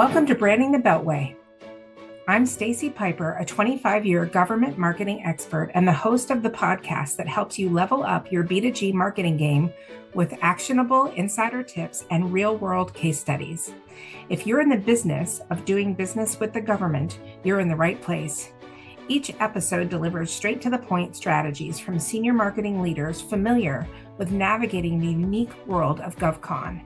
Welcome to Branding the Beltway. I'm Stacey Piper, a 25-year government marketing expert and the host of the podcast that helps you level up your B2G marketing game with actionable insider tips and real-world case studies. If you're in the business of doing business with the government, you're in the right place. Each episode delivers straight-to-the-point strategies from senior marketing leaders familiar with navigating the unique world of GovCon.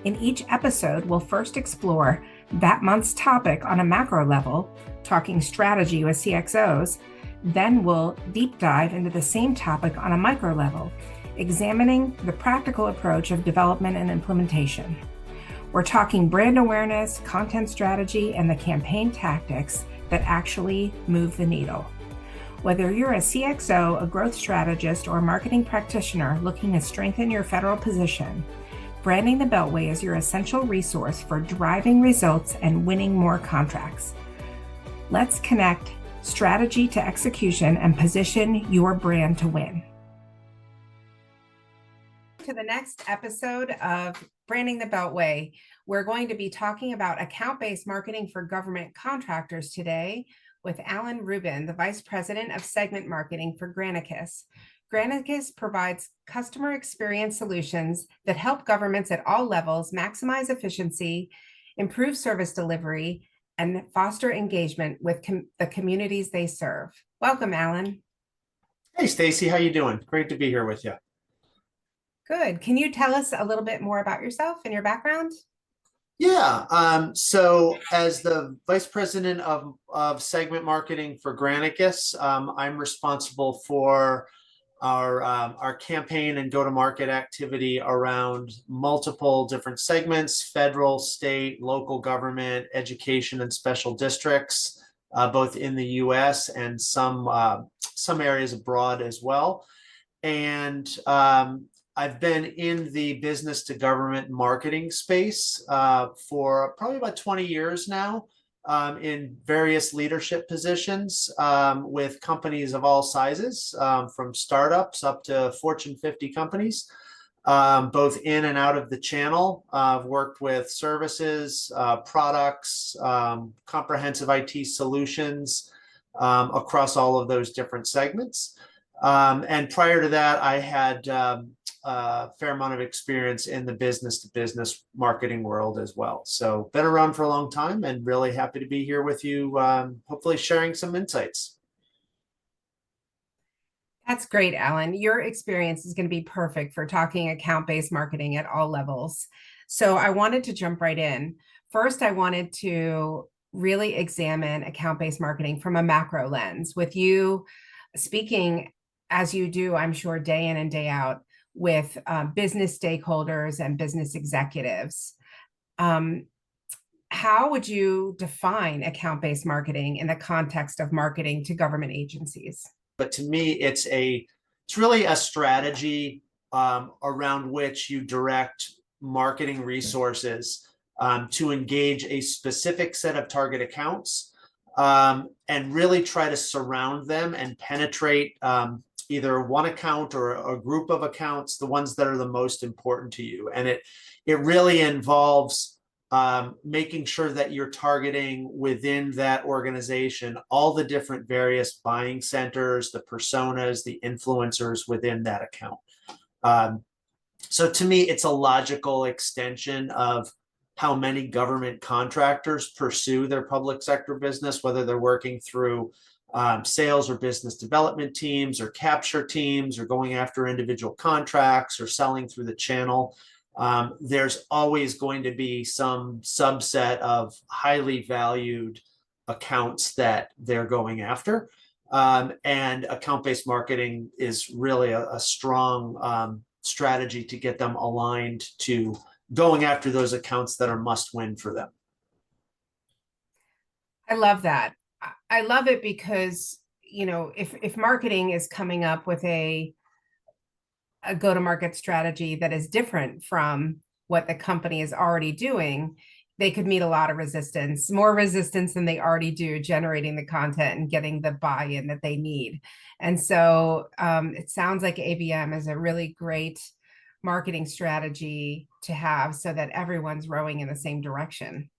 In each episode, we'll first explore that month's topic on a macro level, talking strategy with CXOs. Then we'll deep dive into the same topic on a micro level, examining the practical approach of development and implementation. We're talking brand awareness, content strategy, and the campaign tactics that actually move the needle. Whether you're a CXO, a growth strategist, or a marketing practitioner looking to strengthen your federal position, Branding the Beltway is your essential resource for driving results and winning more contracts. Let's connect strategy to execution and position your brand to win. To the next episode of Branding the Beltway, we're going to be talking about account-based marketing for government contractors today with Allan Rubin, the Vice President of Segment Marketing for Granicus. Granicus provides customer experience solutions that help governments at all levels maximize efficiency, improve service delivery, and foster engagement with the communities they serve. Welcome, Allan. Hey, Stacey, how you doing? Great to be here with you. Good. Can you tell us a little bit more about yourself and your background? Yeah. So as the Vice President of Segment Marketing for Granicus, I'm responsible for our campaign and go-to-market activity around multiple different segments: federal, state, local government, education, and special districts, both in the U.S. and some areas abroad as well. And I've been in the business to government marketing space for probably about 20 years now. In various leadership positions with companies of all sizes, from startups up to Fortune 50 companies, both in and out of the channel. I've worked with services, products, comprehensive IT solutions across all of those different segments. And prior to that, I had a fair amount of experience in the business-to-business marketing world as well. So been around for a long time and really happy to be here with you, hopefully sharing some insights. That's great, Allan. Your experience is going to be perfect for talking account-based marketing at all levels. So I wanted to jump right in. First, I wanted to really examine account-based marketing from a macro lens, with you speaking, as you do, I'm sure, day in and day out, with business stakeholders and business executives. How would you define account-based marketing in the context of marketing to government agencies? But to me, it's really a strategy around which you direct marketing resources to engage a specific set of target accounts and really try to surround them and penetrate either one account or a group of accounts, the ones that are the most important to you. And it really involves making sure that you're targeting within that organization all the different various buying centers, the personas, the influencers within that account. So to me, it's a logical extension of how many government contractors pursue their public sector business, whether they're working through sales or business development teams or capture teams or going after individual contracts or selling through the channel. There's always going to be some subset of highly valued accounts that they're going after. And account-based marketing is really a strong strategy to get them aligned to going after those accounts that are must-win for them. I love that. I love it because, you know, if marketing is coming up with a go-to-market strategy that is different from what the company is already doing, they could meet a lot of resistance, more resistance than they already do generating the content and getting the buy-in that they need. And so it sounds like ABM is a really great marketing strategy to have so that everyone's rowing in the same direction.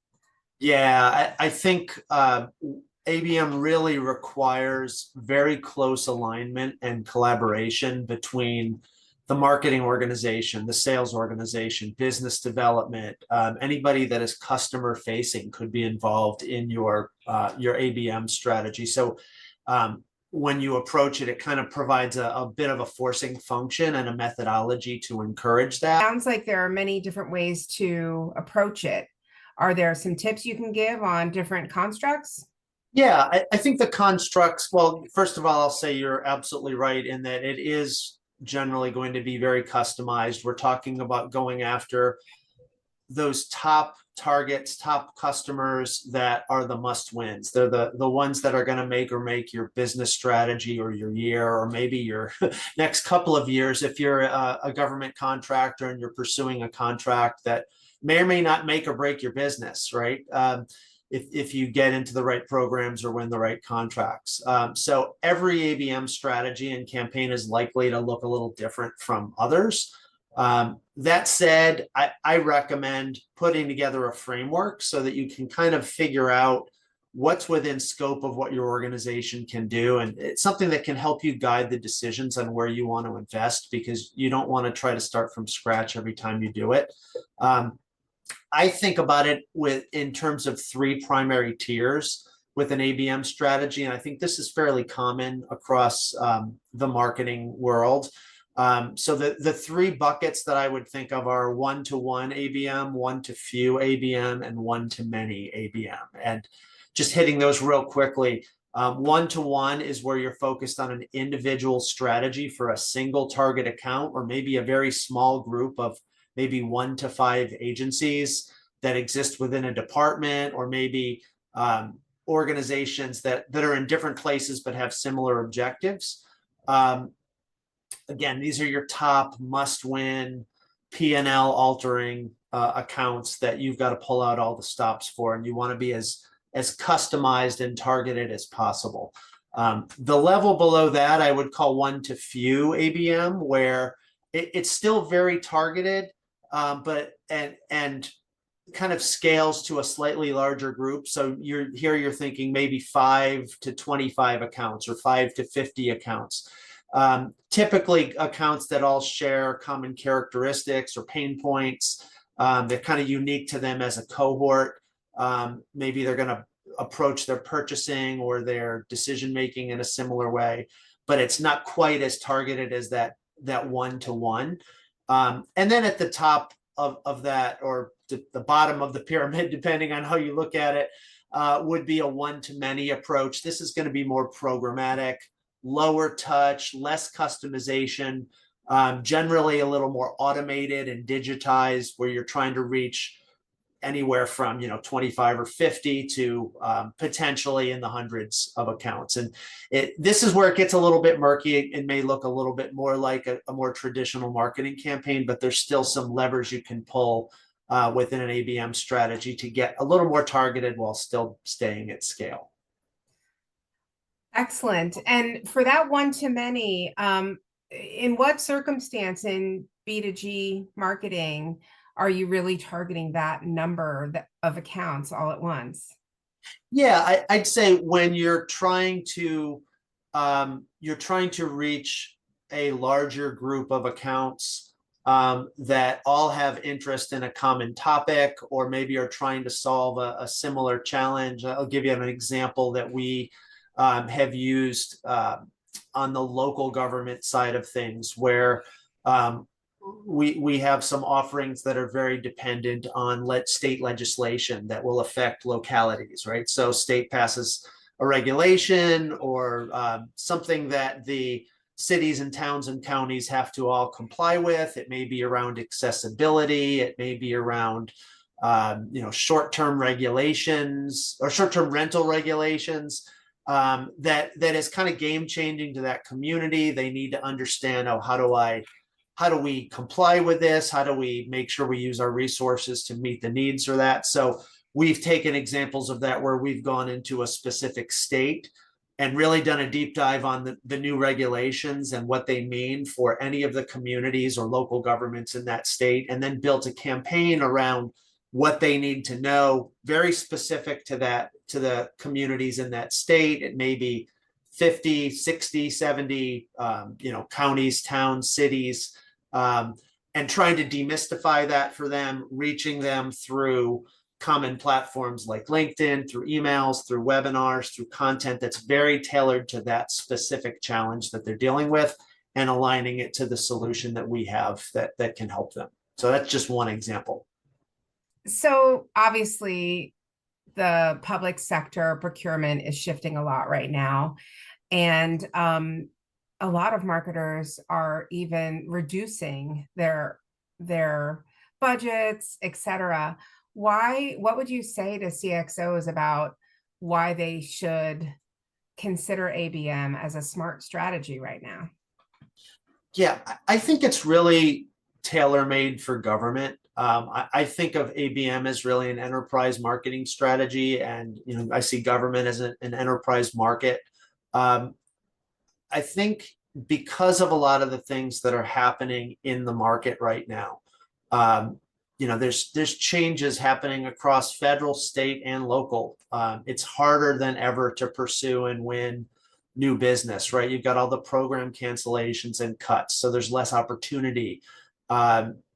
Yeah, I think ABM really requires very close alignment and collaboration between the marketing organization, the sales organization, business development. Anybody that is customer facing could be involved in your ABM strategy. So um, when you approach it, it kind of provides a bit of a forcing function and a methodology to encourage that. Sounds like there are many different ways to approach it. Are there some tips you can give on different constructs? Yeah, I think the constructs, well, first of all, I'll say you're absolutely right in that it is generally going to be very customized. We're talking about going after those top targets, top customers that are the must wins. They're the ones that are going to make or make your business strategy or your year or maybe your next couple of years. If you're a government contractor and you're pursuing a contract that may or may not make or break your business, right? If you get into the right programs or win the right contracts. So every ABM strategy and campaign is likely to look a little different from others. That said, I recommend putting together a framework so that you can kind of figure out what's within scope of what your organization can do. And it's something that can help you guide the decisions on where you want to invest, because you don't want to try to start from scratch every time you do it. I think about it in terms of three primary tiers with an ABM strategy, and I think this is fairly common across the marketing world. So the three buckets that I would think of are one-to-one ABM, one-to-few ABM, and one-to-many ABM. And just hitting those real quickly, one-to-one is where you're focused on an individual strategy for a single target account, or maybe a very small group of maybe 1 to 5 agencies that exist within a department, or maybe organizations that are in different places but have similar objectives. Again, these are your top must-win P&L altering accounts that you've got to pull out all the stops for, and you want to be as customized and targeted as possible. The level below that I would call one-to-few ABM, where it's still very targeted, but kind of scales to a slightly larger group. So you're thinking maybe 5 to 25 accounts or 5 to 50 accounts. Typically accounts that all share common characteristics or pain points. They're kind of unique to them as a cohort. Maybe they're going to approach their purchasing or their decision making in a similar way, but it's not quite as targeted as that one-to-one. And then at the top of that, or the bottom of the pyramid, depending on how you look at it, would be a one-to-many approach. This is going to be more programmatic, lower touch, less customization, generally a little more automated and digitized, where you're trying to reach anywhere from 25 or 50 to potentially in the hundreds of accounts. And this is where it gets a little bit murky. It may look a little bit more like a more traditional marketing campaign, but there's still some levers you can pull within an ABM strategy to get a little more targeted while still staying at scale. Excellent. And for that one-to-many, in what circumstance in B2G marketing are you really targeting that number of accounts all at once? Yeah, I'd say when you're trying to reach a larger group of accounts that all have interest in a common topic, or maybe are trying to solve a similar challenge. I'll give you an example that we have used on the local government side of things, where we have some offerings that are very dependent on state legislation that will affect localities, right? So state passes a regulation or something that the cities and towns and counties have to all comply with. It may be around accessibility. It may be around short-term regulations or short-term rental regulations. That is kind of game changing to that community. They need to understand, how do we comply with this? How do we make sure we use our resources to meet the needs for that? So we've taken examples of that where we've gone into a specific state and really done a deep dive on the new regulations and what they mean for any of the communities or local governments in that state, and then built a campaign around what they need to know, very specific to that, to the communities in that state. It may be 50, 60, 70, counties, towns, cities, and trying to demystify that for them, reaching them through common platforms like LinkedIn, through emails, through webinars, through content that's very tailored to that specific challenge that they're dealing with, and aligning it to the solution that we have that can help them. So that's just one example. So obviously, the public sector procurement is shifting a lot right now. And a lot of marketers are even reducing their budgets, et cetera. What would you say to CXOs about why they should consider ABM as a smart strategy right now? Yeah, I think it's really tailor-made for government. I think of ABM as really an enterprise marketing strategy, and I see government as an enterprise market. I think because of a lot of the things that are happening in the market right now, there's changes happening across federal, state, and local. It's harder than ever to pursue and win new business, right? You've got all the program cancellations and cuts, so there's less opportunity.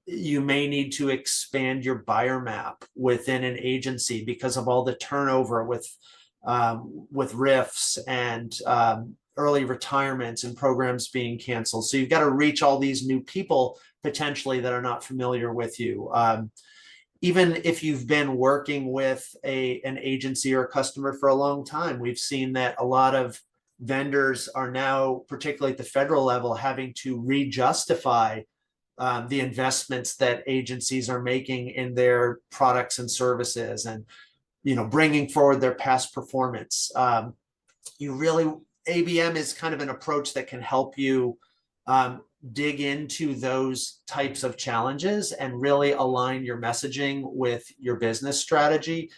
You may need to expand your buyer map within an agency because of all the turnover with RIFs and early retirements and programs being canceled. So you've got to reach all these new people potentially that are not familiar with you. Even if you've been working with an agency or a customer for a long time, we've seen that a lot of vendors are now, particularly at the federal level, having to re-justify the investments that agencies are making in their products and services, and bringing forward their past performance. ABM is kind of an approach that can help you dig into those types of challenges and really align your messaging with your business strategy.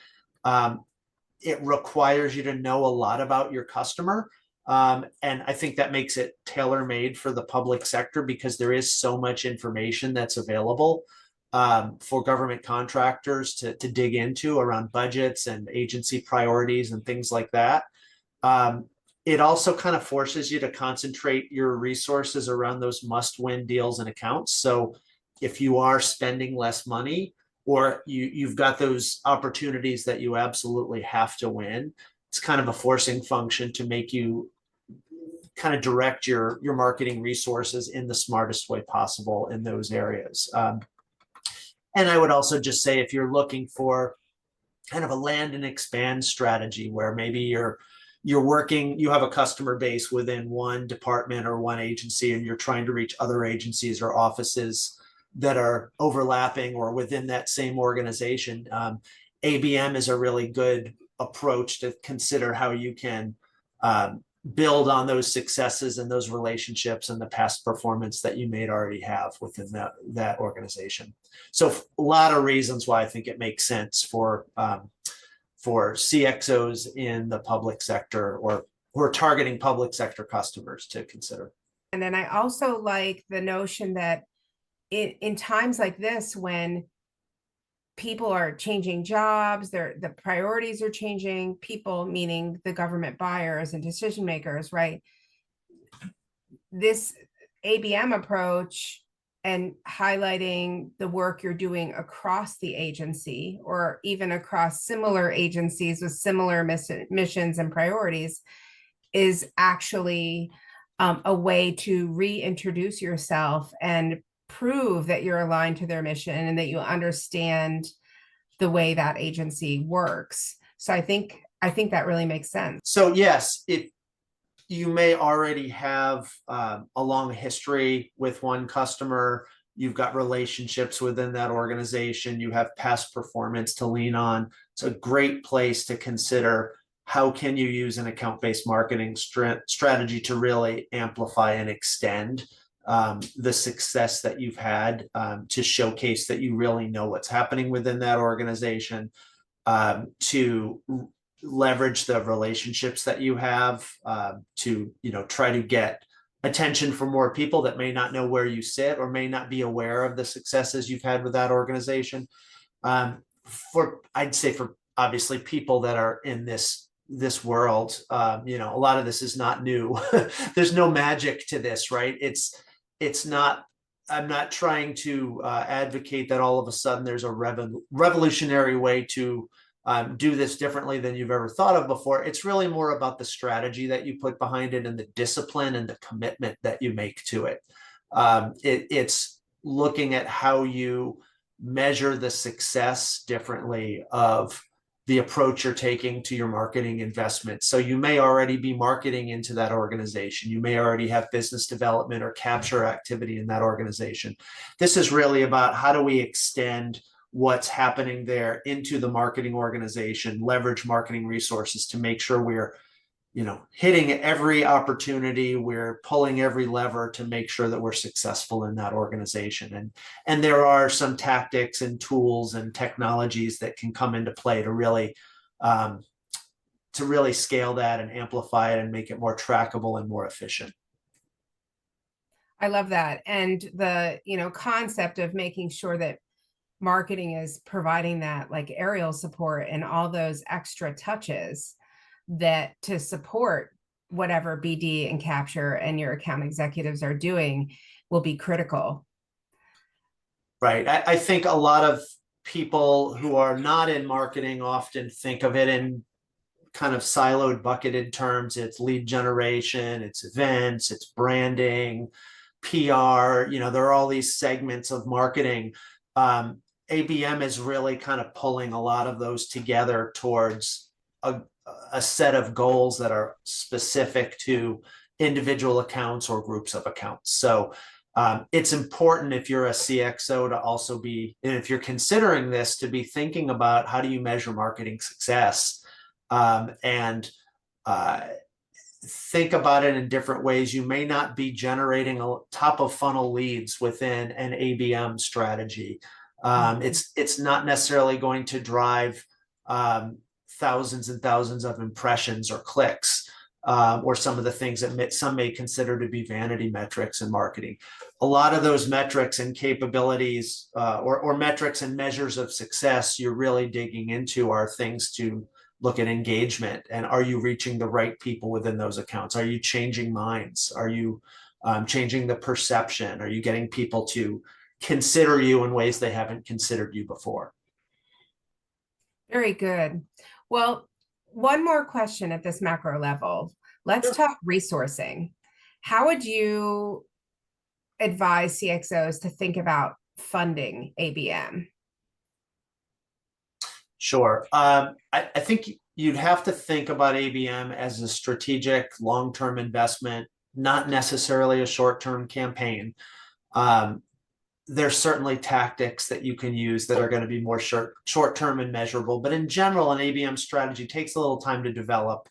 It requires you to know a lot about your customer. And I think that makes it tailor-made for the public sector, because there is so much information that's available for government contractors to dig into around budgets and agency priorities and things like that. It also kind of forces you to concentrate your resources around those must-win deals and accounts. So if you are spending less money, or you've got those opportunities that you absolutely have to win, it's kind of a forcing function to make you kind of direct your marketing resources in the smartest way possible in those areas. And I would also just say, if you're looking for kind of a land and expand strategy, where maybe you're working, you have a customer base within one department or one agency, and you're trying to reach other agencies or offices that are overlapping or within that same organization, ABM is a really good approach to consider how you can build on those successes and those relationships and the past performance that you may already have within that organization. So a lot of reasons why I think it makes sense for CXOs in the public sector, or who are targeting public sector customers, to consider. And then I also like the notion that in times like this, when people are changing jobs, the priorities are changing, people, meaning the government buyers and decision makers, right? This ABM approach and highlighting the work you're doing across the agency, or even across similar agencies with similar missions and priorities, is actually a way to reintroduce yourself and prove that you're aligned to their mission and that you understand the way that agency works. So I think that really makes sense. So yes, if you may already have a long history with one customer, you've got relationships within that organization, you have past performance to lean on, it's a great place to consider how can you use an account-based marketing strategy to really amplify and extend the success that you've had, to showcase that you really know what's happening within that organization, to leverage the relationships that you have, to try to get attention from more people that may not know where you sit or may not be aware of the successes you've had with that organization. I'd say for obviously people that are in this world, you know, a lot of this is not new. There's no magic to this, right? It's not. I'm not trying to advocate that all of a sudden there's a revolutionary way to do this differently than you've ever thought of before. It's really more about the strategy that you put behind it and the discipline and the commitment that you make to it. It's looking at how you measure the success differently of the approach you're taking to your marketing investment. So you may already be marketing into that organization. You may already have business development or capture activity in that organization. This is really about how do we extend what's happening there into the marketing organization, leverage marketing resources to make sure we're, you know, hitting every opportunity, we're pulling every lever to make sure that we're successful in that organization. And there are some tactics and tools and technologies that can come into play to really scale that and amplify it and make it more trackable and more efficient. I love that. And the, you know, concept of making sure that marketing is providing that like aerial support and all those extra touches that to support whatever BD and capture and your account executives are doing will be critical. Right. I think a lot of people who are not in marketing often think of it in kind of siloed, bucketed terms. It's lead generation, it's events, it's branding, PR, you know, there are all these segments of marketing. ABM is really kind of pulling a lot of those together towards a set of goals that are specific to individual accounts or groups of accounts. So it's important if you're a CXO to also be, and if you're considering this, to be thinking about how do you measure marketing success, and think about it in different ways. You may not be generating a top of funnel leads within an ABM strategy. It's not necessarily going to drive thousands and thousands of impressions or clicks, or some of the things that some may consider to be vanity metrics in marketing. A lot of those metrics and capabilities, or metrics and measures of success you're really digging into are things to look at engagement. And are you reaching the right people within those accounts? Are you changing minds? Are you changing the perception? Are you getting people to consider you in ways they haven't considered you before? Very good. Well, one more question at this macro level. Let's talk resourcing. How would you advise CXOs to think about funding ABM? Sure. I think you'd have to think about ABM as a strategic long-term investment, not necessarily a short-term campaign. There's certainly tactics that you can use that are going to be more short-term and measurable. But in general, an ABM strategy takes a little time to develop.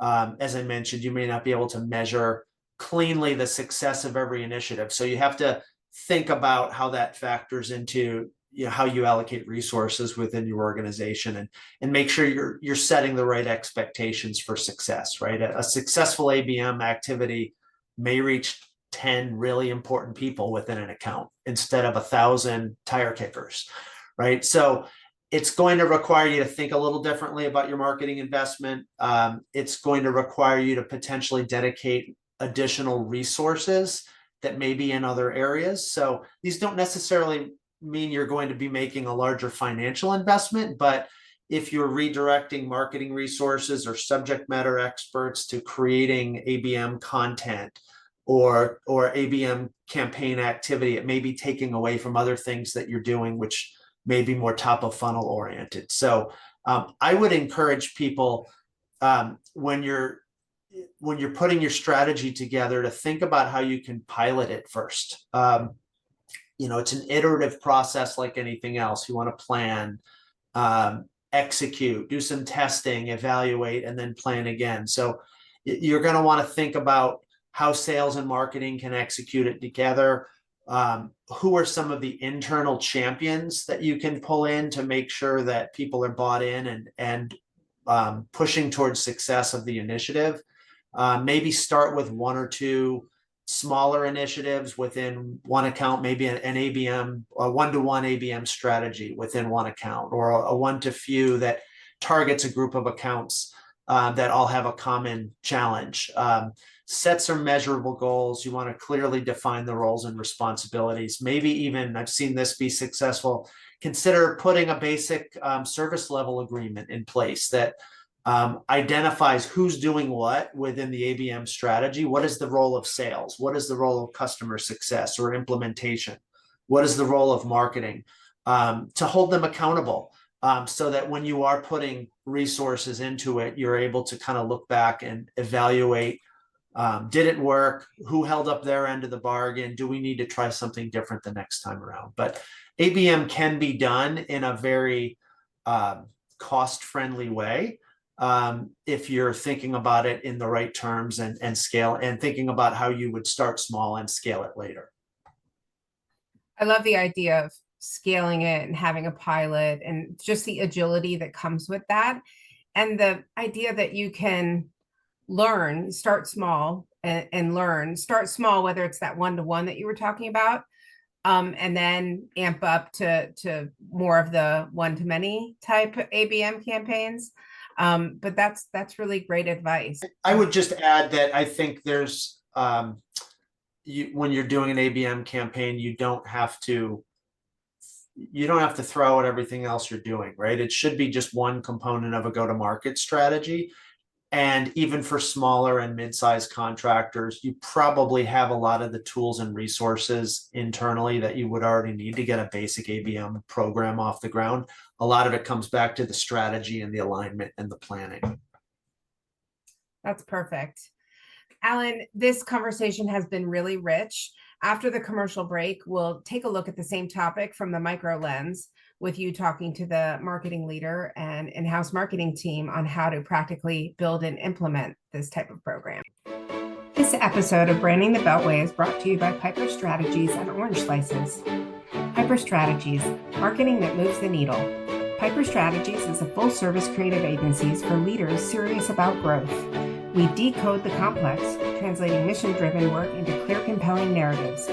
As I mentioned, you may not be able to measure cleanly the success of every initiative. So you have to think about how that factors into, you know, how you allocate resources within your organization, and make sure you're setting the right expectations for success, right? A successful ABM activity may reach 10 really important people within an account instead of 1,000 tire kickers, right? So it's going to require you to think a little differently about your marketing investment. It's going to require you to potentially dedicate additional resources that may be in other areas. So these don't necessarily mean you're going to be making a larger financial investment, but if you're redirecting marketing resources or subject matter experts to creating ABM content or ABM campaign activity, it may be taking away from other things that you're doing, which may be more top of funnel oriented. So I would encourage people, when you're putting your strategy together, to think about how you can pilot it first. You know, it's an iterative process like anything else. You want to plan, execute, do some testing, evaluate, and then plan again. So you're going to want to think about how sales and marketing can execute it together. Who are some of the internal champions that you can pull in to make sure that people are bought in and pushing towards success of the initiative? Maybe start with one or two smaller initiatives within one account, maybe an ABM, a one-to-one ABM strategy within one account, or a one-to-few that targets a group of accounts that all have a common challenge. Set some measurable goals. You want to clearly define the roles and responsibilities. Maybe even, I've seen this be successful, consider putting a basic service level agreement in place that identifies who's doing what within the ABM strategy. What is the role of sales? What is the role of customer success or implementation? What is the role of marketing? To hold them accountable, so that when you are putting resources into it, you're able to kind of look back and evaluate, did it work? Who held up their end of the bargain? Do we need to try something different the next time around? But ABM can be done in a very cost-friendly way, if you're thinking about it in the right terms and scale, and thinking about how you would start small and scale it later. I love the idea of scaling it and having a pilot and just the agility that comes with that. And the idea that you can learn, start small and learn, start small, whether it's that one-to-one that you were talking about, and then amp up to more of the one-to-many type ABM campaigns. But that's really great advice. I would just add that I think there's, when you're doing an ABM campaign, you don't have to throw out everything else you're doing, right? It should be just one component of a go-to-market strategy. And even for smaller and mid-sized contractors, you probably have a lot of the tools and resources internally that you would already need to get a basic ABM program off the ground. A lot of it comes back to the strategy and the alignment and the planning. That's perfect. Allan, this conversation has been really rich. After the commercial break, we'll take a look at the same topic from the micro lens, with you talking to the marketing leader and in-house marketing team on how to practically build and implement this type of program. This episode of Branding the Beltway is brought to you by Piper Strategies and Orange Slices. Piper Strategies, marketing that moves the needle. Piper Strategies is a full-service creative agency for leaders serious about growth. We decode the complex, translating mission-driven work into clear, compelling narratives.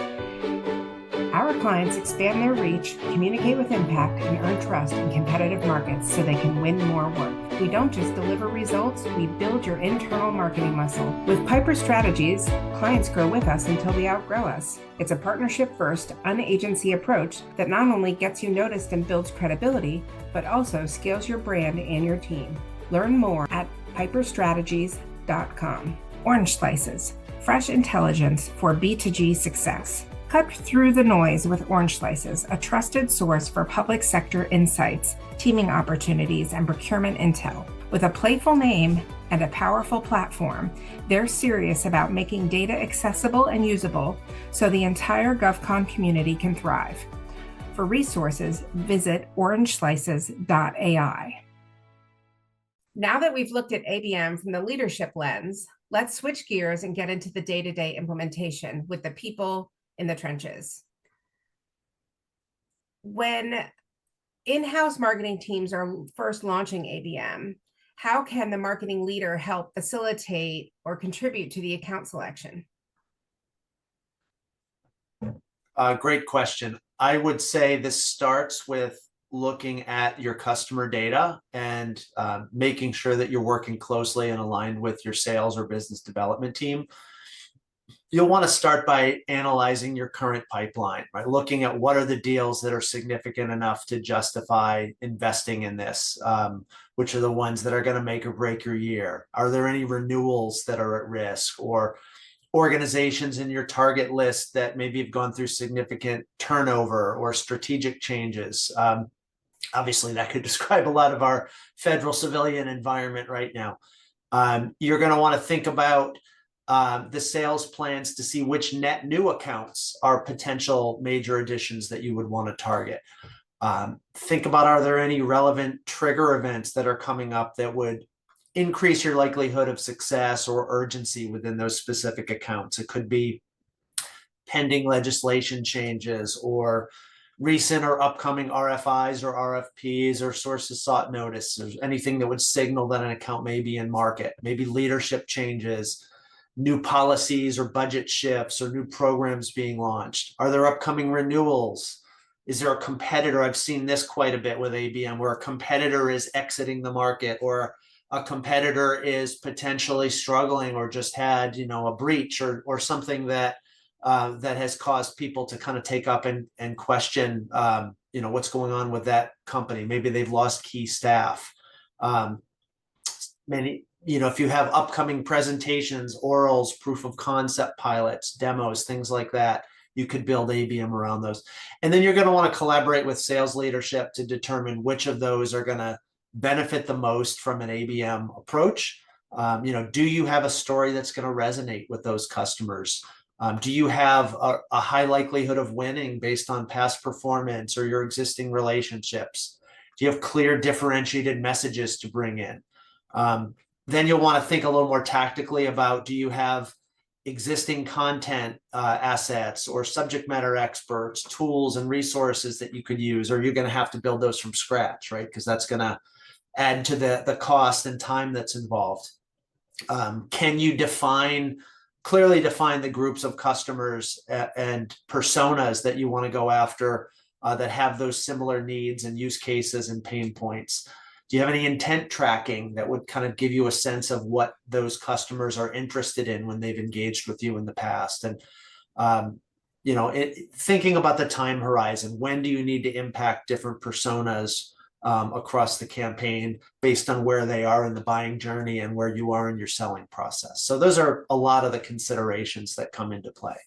Our clients expand their reach, communicate with impact, and earn trust in competitive markets so they can win more work. We don't just deliver results, we build your internal marketing muscle. With Piper Strategies, clients grow with us until they outgrow us. It's a partnership-first, unagency approach that not only gets you noticed and builds credibility, but also scales your brand and your team. Learn more at piperstrategies.com. Orange Slices, fresh intelligence for B2G success. Cut through the noise with Orange Slices, a trusted source for public sector insights, teaming opportunities, and procurement intel. With a playful name and a powerful platform, they're serious about making data accessible and usable so the entire GovCon community can thrive. For resources, visit orangeslices.ai. Now that we've looked at ABM from the leadership lens, let's switch gears and get into the day-to-day implementation with the people in the trenches. When in-house marketing teams are first launching ABM, how can the marketing leader help facilitate or contribute to the account selection? Great question. I would say this starts with looking at your customer data and making sure that you're working closely and aligned with your sales or business development team. You'll want to start by analyzing your current pipeline, right? Looking at what are the deals that are significant enough to justify investing in this, which are the ones that are going to make or break your year. Are there any renewals that are at risk, or organizations in your target list that maybe have gone through significant turnover or strategic changes? Obviously, that could describe a lot of our federal civilian environment right now. You're going to want to think about the sales plans to see which net new accounts are potential major additions that you would want to target. Think about, are there any relevant trigger events that are coming up that would increase your likelihood of success or urgency within those specific accounts? It could be pending legislation changes, or recent or upcoming RFIs or RFPs or sources sought notices, anything that would signal that an account may be in market, maybe leadership changes, new policies or budget shifts or new programs being launched? Are there upcoming renewals? Is there a competitor? I've seen this quite a bit with ABM, where a competitor is exiting the market, or a competitor is potentially struggling, or just had, a breach or something that that has caused people to kind of take up and question, what's going on with that company. Maybe they've lost key staff. If you have upcoming presentations, orals, proof of concept pilots, demos, things like that, you could build ABM around those. And then you're going to want to collaborate with sales leadership to determine which of those are going to benefit the most from an ABM approach. Do you have a story that's going to resonate with those customers? Do you have a high likelihood of winning based on past performance or your existing relationships? Do you have clear differentiated messages to bring in? Then you'll want to think a little more tactically about, do you have existing content assets or subject matter experts, tools and resources that you could use, or you're going to have to build those from scratch, right? Because that's going to add to the cost and time that's involved. Can you clearly define the groups of customers and personas that you want to go after that have those similar needs and use cases and pain points? Do you have any intent tracking that would kind of give you a sense of what those customers are interested in when they've engaged with you in the past? And, thinking about the time horizon, when do you need to impact different personas across the campaign based on where they are in the buying journey and where you are in your selling process? So those are a lot of the considerations that come into play.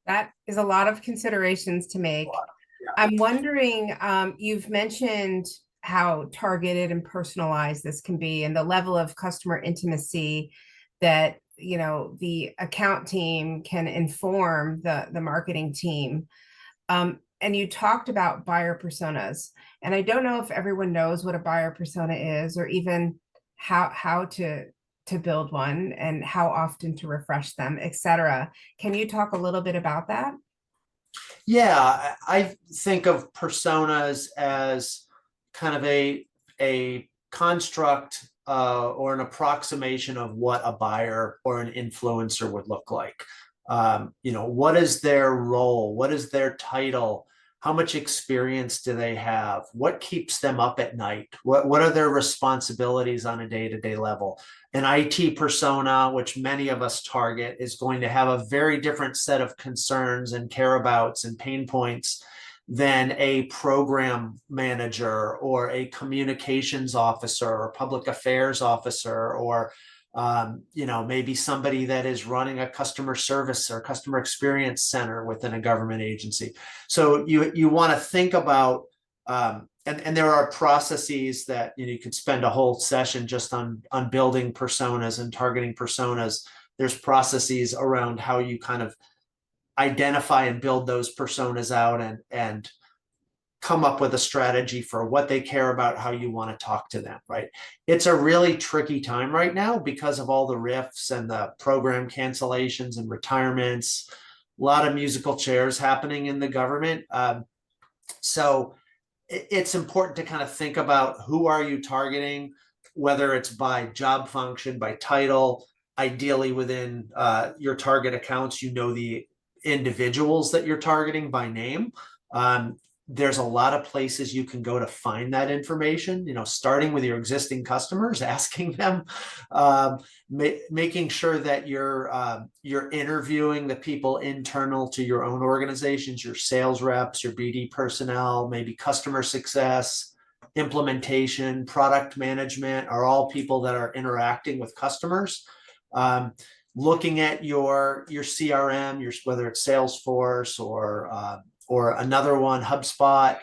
That is a lot of considerations to make. Yeah. I'm wondering, you've mentioned how targeted and personalized this can be, and the level of customer intimacy that the account team can inform the marketing team. And you talked about buyer personas, and I don't know if everyone knows what a buyer persona is, or even how to build one and how often to refresh them, etc. Can you talk a little bit about that? Yeah, I think of personas as kind of a construct or an approximation of what a buyer or an influencer would look like. What is their role? What is their title? How much experience do they have? What keeps them up at night? What are their responsibilities on a day-to-day level? An IT persona, which many of us target, is going to have a very different set of concerns and careabouts and pain points than a program manager or a communications officer or public affairs officer, or maybe somebody that is running a customer service or customer experience center within a government agency. So you want to think about, and there are processes that you could spend a whole session just on building personas and targeting personas. There's processes around how you kind of identify and build those personas out and come up with a strategy for what they care about, how you want to talk to them, right? It's a really tricky time right now because of all the rifts and the program cancellations and retirements, a lot of musical chairs happening in the government. So it's important to kind of think about, who are you targeting, whether it's by job function, by title. Ideally within your target accounts, the individuals that you're targeting by name. There's a lot of places you can go to find that information, starting with your existing customers, asking them, making sure that you're interviewing the people internal to your own organizations, your sales reps, your BD personnel, maybe customer success, implementation, product management are all people that are interacting with customers. Looking at your CRM, whether it's Salesforce or another one, HubSpot,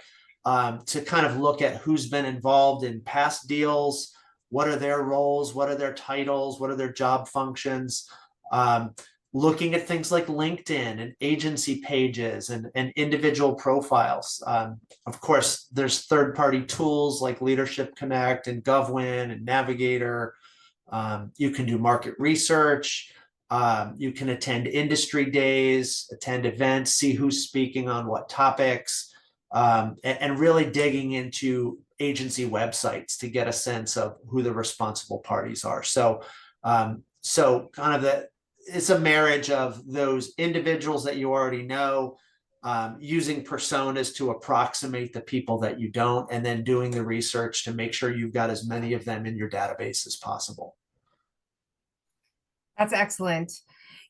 to kind of look at who's been involved in past deals, what are their roles, what are their titles, what are their job functions. Looking at things like LinkedIn and agency pages and individual profiles. Of course, there's third-party tools like Leadership Connect and GovWin and Navigator. You can do market research. You can attend industry days, attend events, see who's speaking on what topics, and really digging into agency websites to get a sense of who the responsible parties are. So So kind of it's a marriage of those individuals that you already know, using personas to approximate the people that you don't, and then doing the research to make sure you've got as many of them in your database as possible. That's excellent.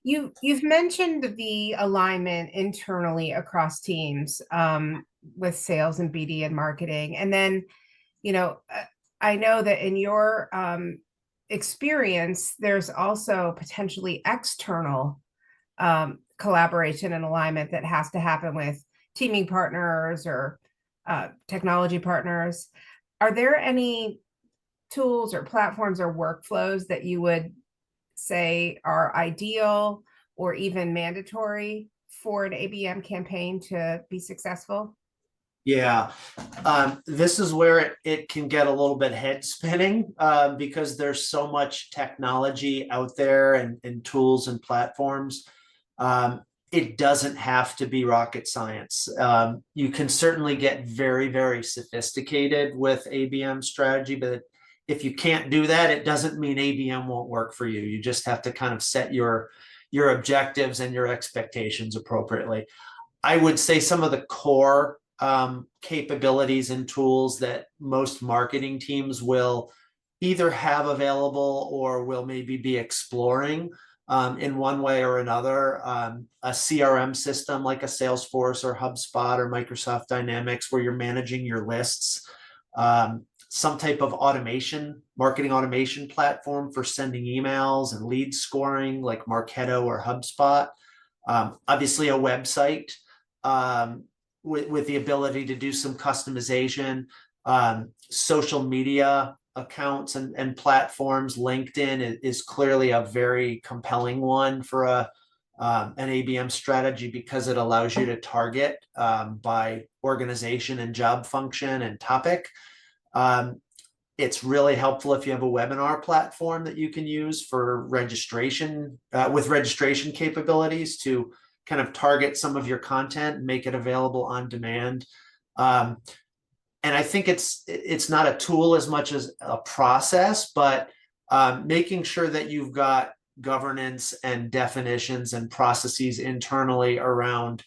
You've mentioned the alignment internally across teams, with sales and BD and marketing. And then, I know that in your experience, there's also potentially external collaboration and alignment that has to happen with teaming partners or technology partners. Are there any tools or platforms or workflows that you would say are ideal or even mandatory for an ABM campaign to be successful? Yeah, this is where it can get a little bit head spinning, because there's so much technology out there and tools and platforms. It doesn't have to be rocket science. You can certainly get very, very sophisticated with ABM strategy, but if you can't do that, it doesn't mean ABM won't work for you. You just have to kind of set your objectives and your expectations appropriately. I would say some of the core capabilities and tools that most marketing teams will either have available or will maybe be exploring in one way or another. A CRM system like a Salesforce or HubSpot or Microsoft Dynamics, where you're managing your lists. Some type of marketing automation platform for sending emails and lead scoring like Marketo or HubSpot. Obviously a website with the ability to do some customization. Social media accounts and platforms. LinkedIn is clearly a very compelling one for an ABM strategy, because it allows you to target by organization and job function and topic. It's really helpful if you have a webinar platform that you can use for registration, with registration capabilities to kind of target some of your content and make it available on demand. And I think it's not a tool as much as a process, but making sure that you've got governance and definitions and processes internally around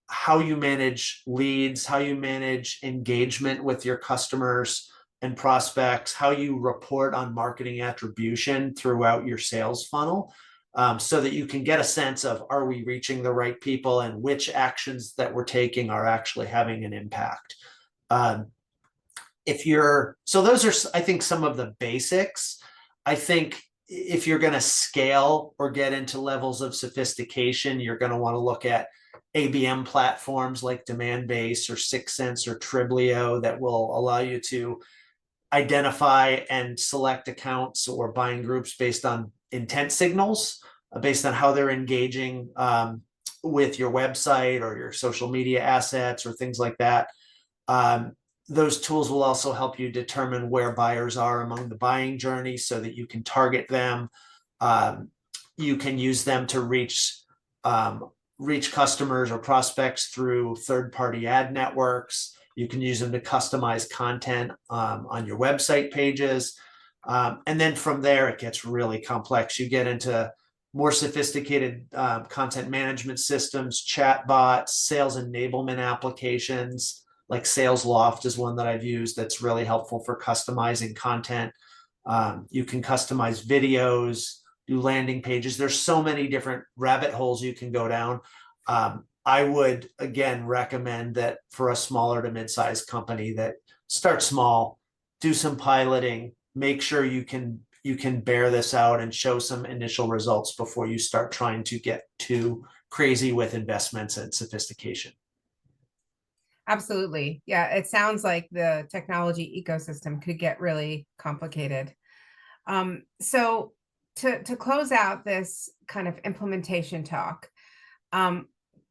how you manage leads, how you manage engagement with your customers and prospects, how you report on marketing attribution throughout your sales funnel, so that you can get a sense of, are we reaching the right people and which actions that we're taking are actually having an impact. So those are, I think, some of the basics. I think if you're going to scale or get into levels of sophistication, you're going to want to look at ABM platforms like Demandbase or 6sense or Triblio that will allow you to identify and select accounts or buying groups based on intent signals, based on how they're engaging with your website or your social media assets or things like that. Those tools will also help you determine where buyers are among the buying journey so that you can target them. You can use them to reach customers or prospects through third-party ad networks. You can use them to customize content on your website pages. And then from there, it gets really complex. You get into more sophisticated content management systems, chatbots, sales enablement applications, like SalesLoft is one that I've used that's really helpful for customizing content. You can customize videos, do landing pages. There's so many different rabbit holes you can go down. I would, again, recommend that for a smaller to mid-sized company, that start small, do some piloting, make sure you can bear this out and show some initial results before you start trying to get too crazy with investments and sophistication. Absolutely. Yeah, it sounds like the technology ecosystem could get really complicated. So to close out this kind of implementation talk,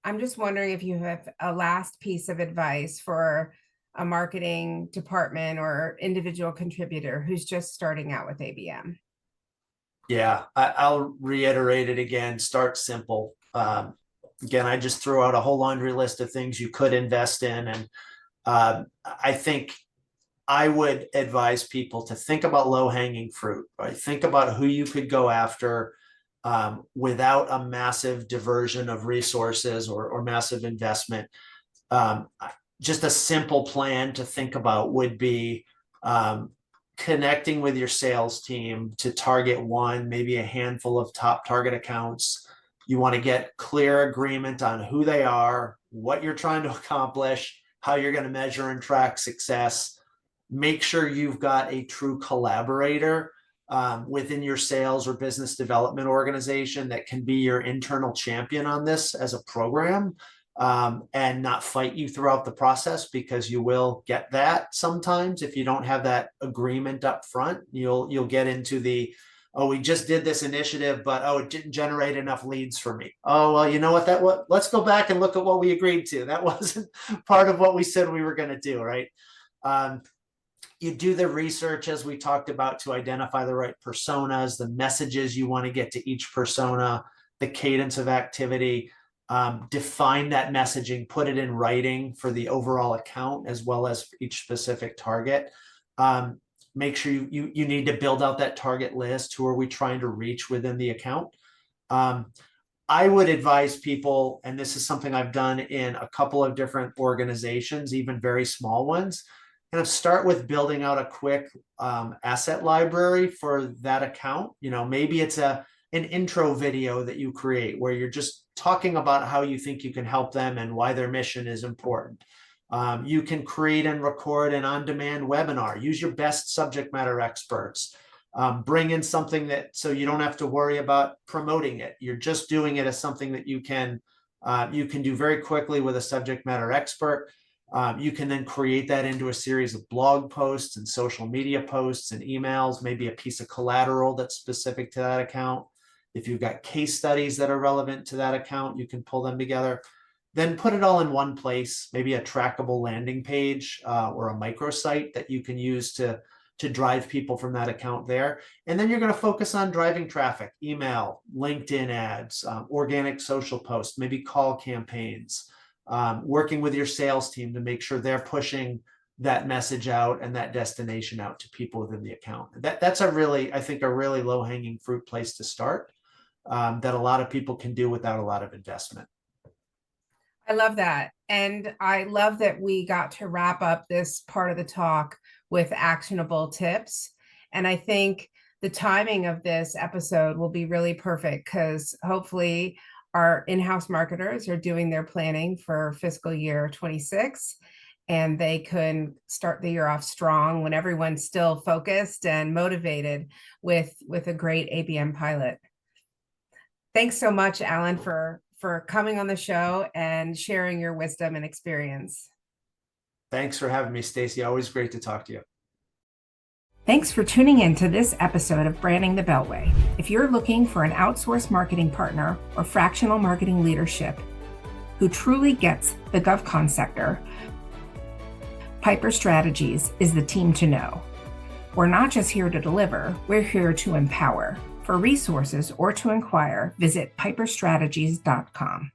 I'm just wondering if you have a last piece of advice for a marketing department or individual contributor who's just starting out with ABM. Yeah, I'll reiterate it again. Start simple. Again, I just threw out a whole laundry list of things you could invest in. And I think I would advise people to think about low-hanging fruit, right? Think about who you could go after without a massive diversion of resources or massive investment. Just a simple plan to think about would be connecting with your sales team to target one, maybe a handful of top target accounts. You want to get clear agreement on who they are, what you're trying to accomplish, how you're going to measure and track success. Make sure you've got a true collaborator within your sales or business development organization that can be your internal champion on this as a program, and not fight you throughout the process, because you will get that sometimes. If you don't have that agreement up front, you'll get into the, oh, we just did this initiative, but it didn't generate enough leads for me. Oh, well, you know what, let's go back and look at what we agreed to. That wasn't part of what we said we were going to do, right? You do the research, as we talked about, to identify the right personas, the messages you want to get to each persona, the cadence of activity, define that messaging, put it in writing for the overall account as well as for each specific target. Make sure you need to build out that target list. Who are we trying to reach within the account? I would advise people, and this is something I've done in a couple of different organizations, even very small ones, kind of start with building out a quick asset library for that account. Maybe it's an intro video that you create where you're just talking about how you think you can help them and why their mission is important. You can create and record an on-demand webinar. Use your best subject matter experts. Bring in something so you don't have to worry about promoting it. You're just doing it as something that you can do very quickly with a subject matter expert. You can then create that into a series of blog posts and social media posts and emails, maybe a piece of collateral that's specific to that account. If you've got case studies that are relevant to that account, you can pull them together. Then put it all in one place, maybe a trackable landing page or a microsite that you can use to drive people from that account there. And then you're going to focus on driving traffic, email, LinkedIn ads, organic social posts, maybe call campaigns, working with your sales team to make sure they're pushing that message out and that destination out to people within the account. That's I think a really low-hanging fruit place to start, that a lot of people can do without a lot of investment. I love that. And I love that we got to wrap up this part of the talk with actionable tips. And I think the timing of this episode will be really perfect, because hopefully our in-house marketers are doing their planning for fiscal year 26, and they can start the year off strong when everyone's still focused and motivated with a great ABM pilot. Thanks so much, Allan, for coming on the show and sharing your wisdom and experience. Thanks for having me, Stacey. Always great to talk to you. Thanks for tuning in to this episode of Branding the Beltway. If you're looking for an outsourced marketing partner or fractional marketing leadership who truly gets the GovCon sector, Piper Strategies is the team to know. We're not just here to deliver, we're here to empower. For resources or to inquire, visit piperstrategies.com.